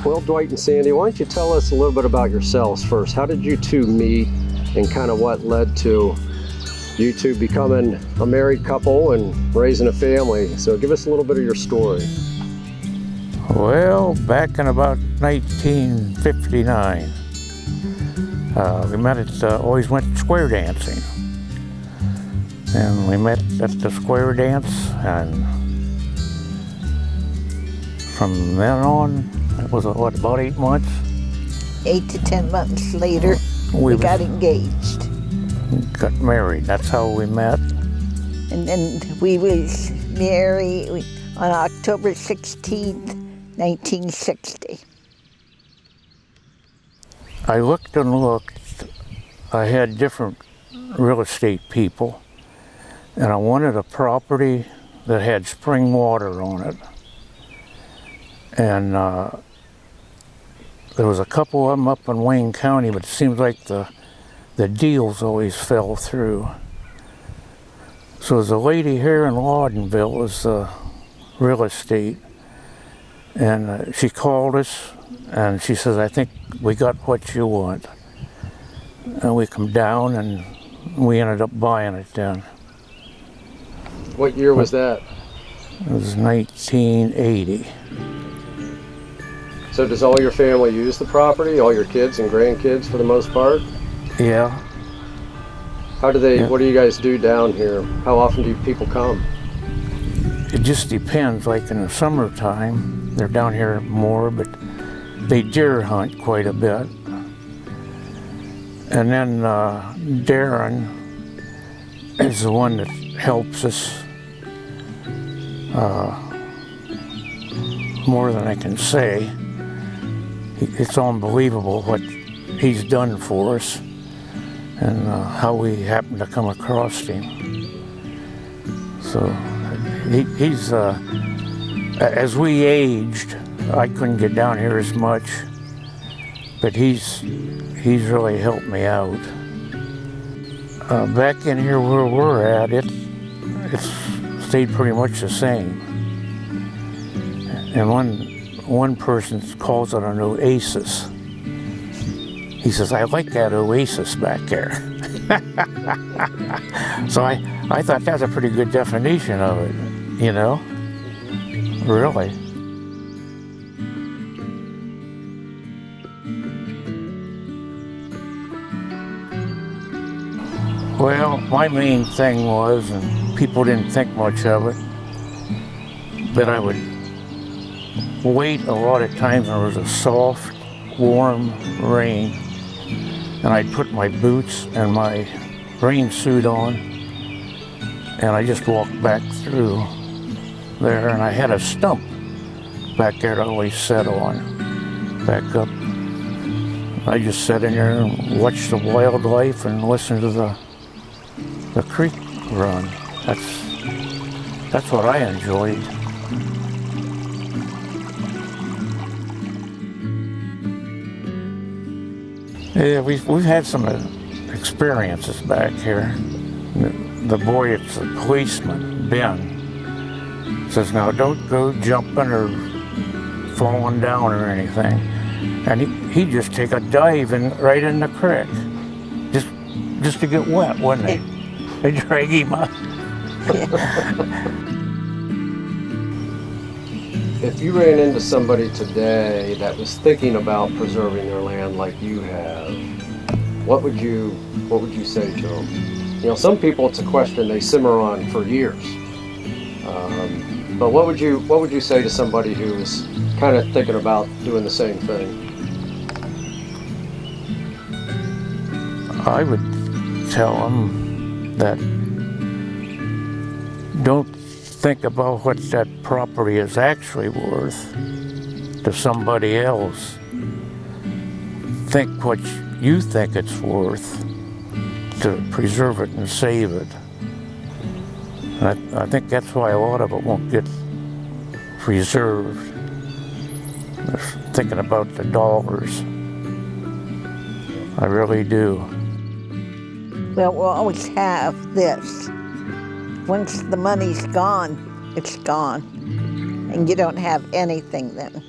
Well, Dwight and Sandy, why don't you tell us a little bit about yourselves first? How did you two meet, and kind of what led to you two becoming a married couple and raising a family? So give us a little bit of your story. Well, back in about 1959, we met at, always went square dancing. And we met at the square dance, and from then on, it was what, about 8 months? 8 to 10 months later, we got engaged. Got married. That's how we met. And then we was married on October 16th, 1960. I looked and looked. I had different real estate people, and I wanted a property that had spring water on it. And there was a couple of them up in Wayne County, but it seems like the deals always fell through. So there's a lady here in Laudenville was the real estate, and she called us and she says, "I think we got what you want." And we come down and we ended up buying it then. What year was that? It was 1980. So does all your family use the property, all your kids and grandkids for the most part? Yeah. How do they, Yeah. What do you guys do down here? How often do people come? It just depends. Like in the summertime, they're down here more, but they deer hunt quite a bit. And then Darren is the one that helps us more than I can say. It's unbelievable what he's done for us and how we happened to come across him. So he's, as we aged, I couldn't get down here as much, but he's really helped me out. Back in here where we're at, it's stayed pretty much the same. And one person calls it an oasis. He says, "I like that oasis back there." So I thought that's a pretty good definition of it, you know? Really. Well, my main thing was, and people didn't think much of it, but I would wait a lot of times when there was a soft, warm rain, and I'd put my boots and my rain suit on, and I just walked back through there, and I had a stump back there to always sit on, back up. I just sat in there and watched the wildlife and listened to the creek run. That's what I enjoyed. Yeah, we've had some experiences back here. The boy, it's a policeman, Ben, says, "Now don't go jumping or falling down or anything." And he'd just take a dive right in the creek, just to get wet, wouldn't he? They'd drag him up. If you ran into somebody today that was thinking about preserving their land like you have, what would you say to them? You know, some people, it's a question they simmer on for years. But what would you say to somebody who is kind of thinking about doing the same thing? I would tell them that don't think about what that property is actually worth to somebody else. Think what you think it's worth to preserve it and save it. And I think that's why a lot of it won't get preserved. They're thinking about the dollars. I really do. Well, we'll always have this. Once the money's gone, it's gone. And you don't have anything then.